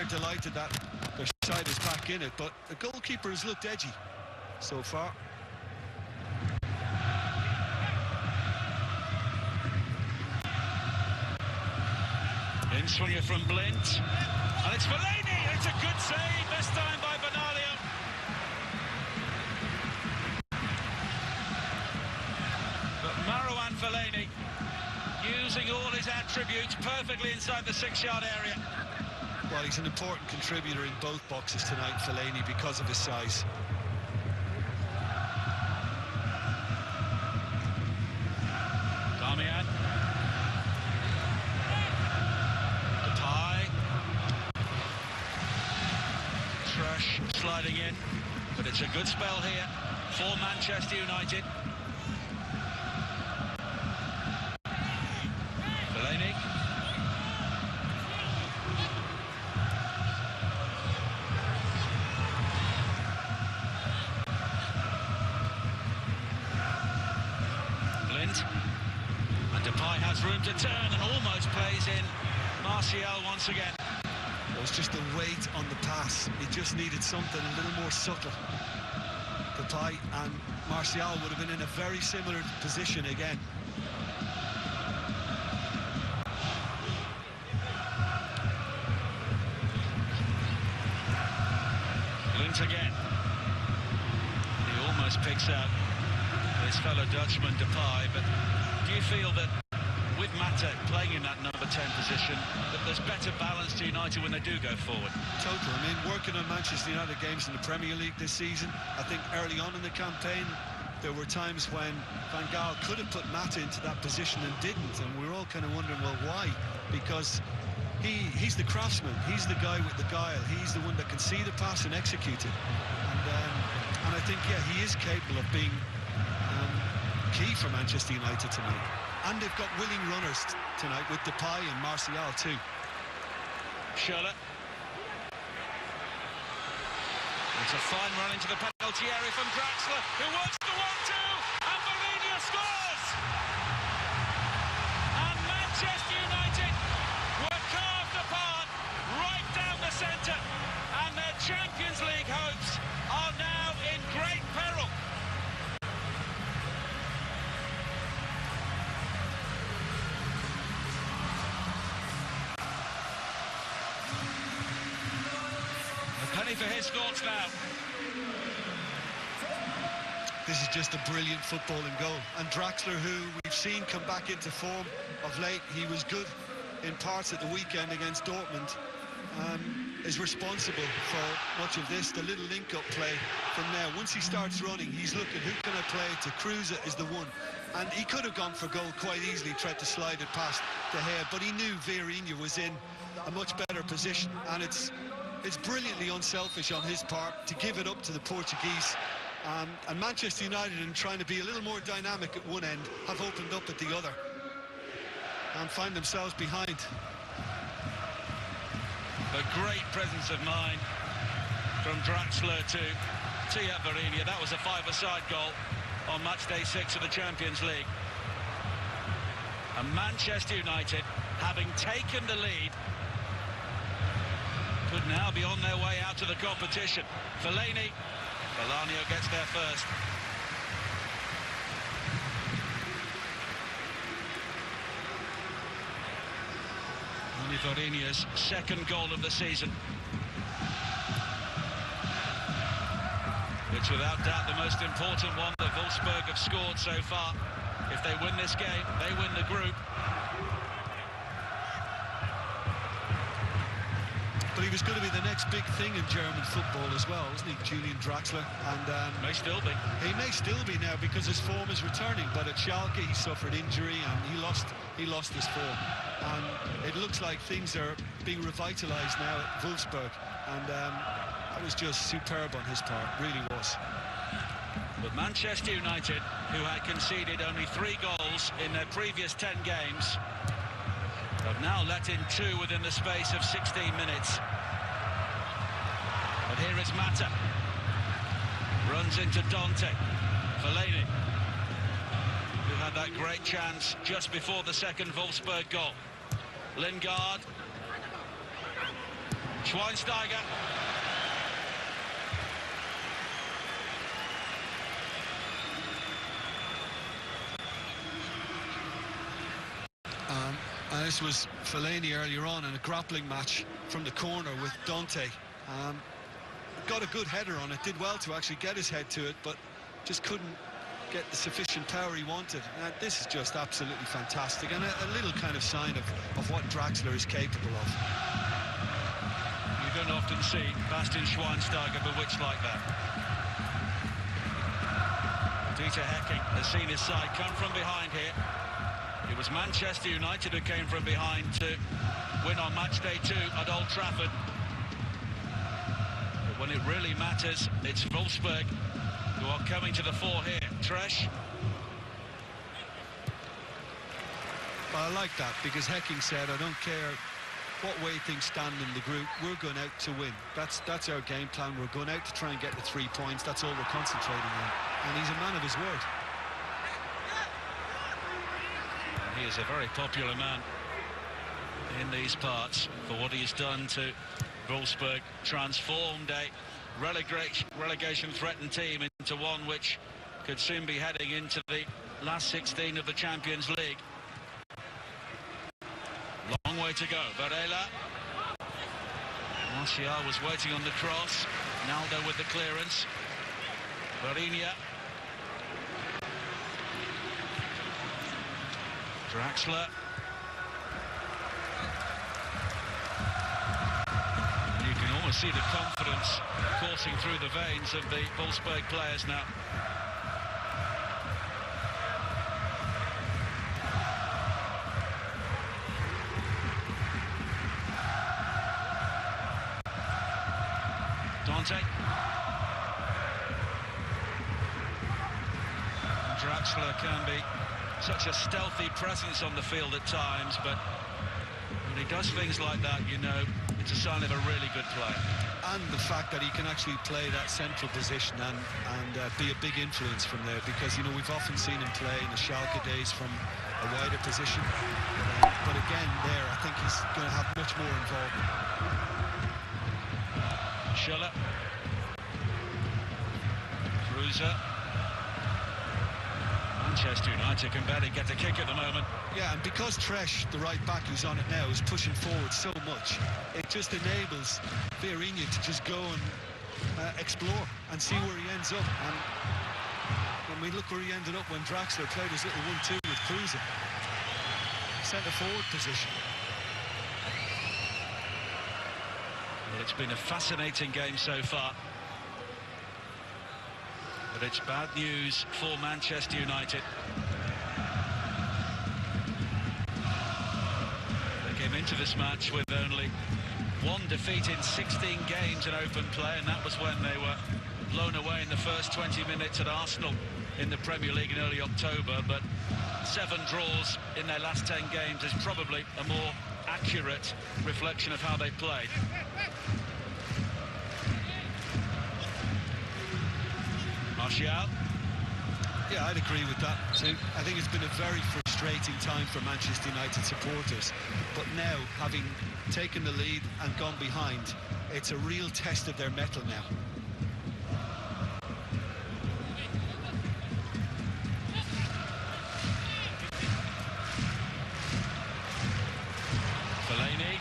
they're delighted that their side is back in it, but the goalkeeper has looked edgy so far. In swinger from Blint, and it's Fellaini. It's a good save this time by Bernardo. But Marouane Fellaini using all his attributes perfectly inside the 6-yard area. Well, he's an important contributor in both boxes tonight, Fellaini, because of his size. Damian. Depay. Trash sliding in, but it's a good spell here for Manchester United. Fellaini. Blint. And Depay has room to turn and almost plays in Martial once again. It was just the weight on the pass. He just needed something a little more subtle. Depay and Martial would have been in a very similar position again. Blint again. He almost picks out his fellow Dutchman Depay, but do you feel that with Mata playing in that number 10 position, that there's better balance to United when they do go forward? Total. I mean, working on Manchester United games in the Premier League this season, I think early on in the campaign, there were times when Van Gaal could have put Mata into that position and didn't, and we were all kind of wondering, well, why? Because he's the craftsman, he's the guy with the guile, he's the one that can see the pass and execute it. And I think, yeah, he is capable of being key for Manchester United tonight. And they've got willing runners tonight with Depay and Martial too. Schürrle. It's a fine run into the penalty area from Draxler, who works the 1-2, and Mourinho scores! And Manchester United were carved apart right down the centre, and their Champions League hopes are now in great peril. Penny for his thoughts now. This is just a brilliant footballing goal. And Draxler, who we've seen come back into form of late, he was good in parts at the weekend against Dortmund, is responsible for much of this. The little link-up play from there. Once he starts running, he's looking, who can I play to? Kruse is the one. And he could have gone for goal quite easily, tried to slide it past De Gea, but he knew Vieirinha was in a much better position, and it's brilliantly unselfish on his part to give it up to the Portuguese. And Manchester United, in trying to be a little more dynamic at one end, have opened up at the other and find themselves behind. A great presence of mind from Draxler to tee up Vieirinha. That was a five-a-side goal on match day 6 of the Champions League. And Manchester United, having taken the lead, could now be on their way out of the competition. Fellaini, Bolaño gets there first. Only Vieirinha's second goal of the season. It's without doubt the most important one that Wolfsburg have scored so far. If they win this game, they win the group. But he was going to be the next big thing in German football as well, wasn't he, Julian Draxler? And may still be. He may still be now because his form is returning. But at Schalke, he suffered injury and he lost his form. And it looks like things are being revitalised now at Wolfsburg. And that was just superb on his part, really was. But Manchester United, who had conceded only 3 goals in their previous 10 games, have now let in 2 within the space of 16 minutes. But here is Mata. Runs into Dante. Fellaini, who had that great chance just before the second Wolfsburg goal. Lingard. Schweinsteiger. And this was Fellaini earlier on in a grappling match from the corner with Dante. Got a good header on it, did well to actually get his head to it, but just couldn't get the sufficient power he wanted. This is just absolutely fantastic, and a little kind of sign of what Draxler is capable of. You don't often see Bastian Schweinsteiger bewitched like that. Dieter Hecking has seen his side come from behind here. It was Manchester United who came from behind to win on match day 2 at Old Trafford. But when it really matters, it's Wolfsburg who are coming to the fore here. Tresh. Well, I like that, because Hecking said, I don't care what way things stand in the group, we're going out to win. That's our game plan. We're going out to try and get the 3 points. That's all we're concentrating on. And he's a man of his word. He is a very popular man in these parts for what he's done to Wolfsburg, transformed a relegation-threatened team into one which could soon be heading into the last 16 of the Champions League. Long way to go. Varela. Martial was waiting on the cross. Naldo with the clearance. Varinia. Draxler. You can almost see the confidence coursing through the veins of the Wolfsburg players now. Dante. Draxler can be such a stealthy presence on the field at times, but when he does things like that, you know it's a sign of a really good player. And the fact that he can actually play that central position and be a big influence from there, because, you know, we've often seen him play in the Schalke days from a wider position. But again, there, I think he's going to have much more involvement. Schuller. Cruiser. Manchester United can barely get a kick at the moment. Yeah, and because Tresh, the right back who's on it now, is pushing forward so much, it just enables Vieirinha to just go and explore and see where he ends up. And when we look where he ended up when Draxler played his little 1-2 with Cruiser, centre-forward position. Well, it's been a fascinating game so far. But it's bad news for Manchester United. They came into this match with only 1 defeat in 16 games in open play, and that was when they were blown away in the first 20 minutes at Arsenal in the Premier League in early October. But 7 draws in their last 10 games is probably a more accurate reflection of how they played. Martial. Yeah, I'd agree with that too. I think it's been a very frustrating time for Manchester United supporters, but now, having taken the lead and gone behind, it's a real test of their mettle now. Fellaini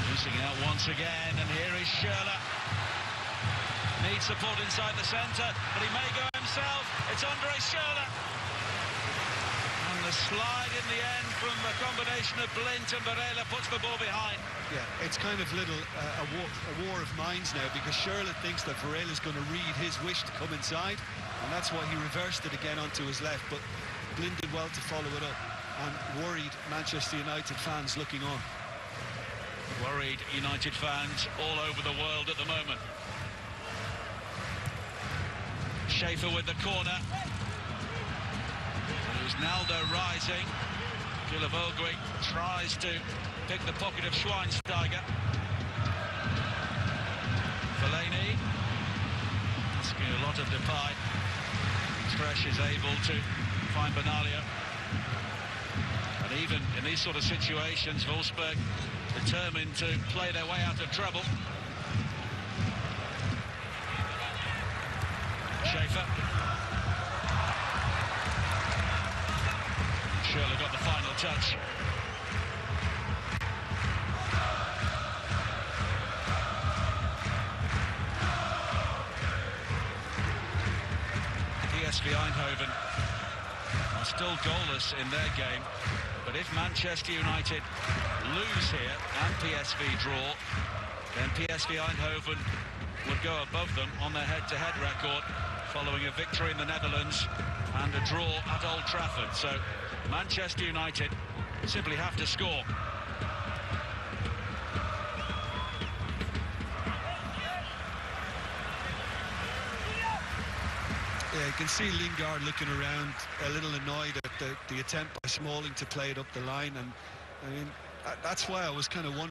losing out once again, and here is Schürrle. Needs support inside the centre, but he may go himself. It's Andre Schürrle. And the slide in the end from a combination of Blind and Varela puts the ball behind. Yeah, it's kind of a war of minds now, because Schürrle thinks that Varela's going to read his wish to come inside, and that's why he reversed it again onto his left, but Blind did well to follow it up, and worried Manchester United fans looking on. Worried United fans all over the world at the moment. Schaefer with the corner. There's Naldo rising. Gilavogi tries to pick the pocket of Schweinsteiger. Fellaini asking a lot of Depay. Tresh is able to find Benaglio. And even in these sort of situations, Wolfsburg determined to play their way out of trouble. Schaefer. Schürrle got the final touch. PSV Eindhoven are still goalless in their game, but if Manchester United lose here and PSV draw, then PSV Eindhoven would go above them on their head-to-head record following a victory in the Netherlands and a draw at Old Trafford. So Manchester United simply have to score. Yeah, you can see Lingard looking around a little annoyed at the attempt by Smalling to play it up the line, and I mean that's why I was kind of wondering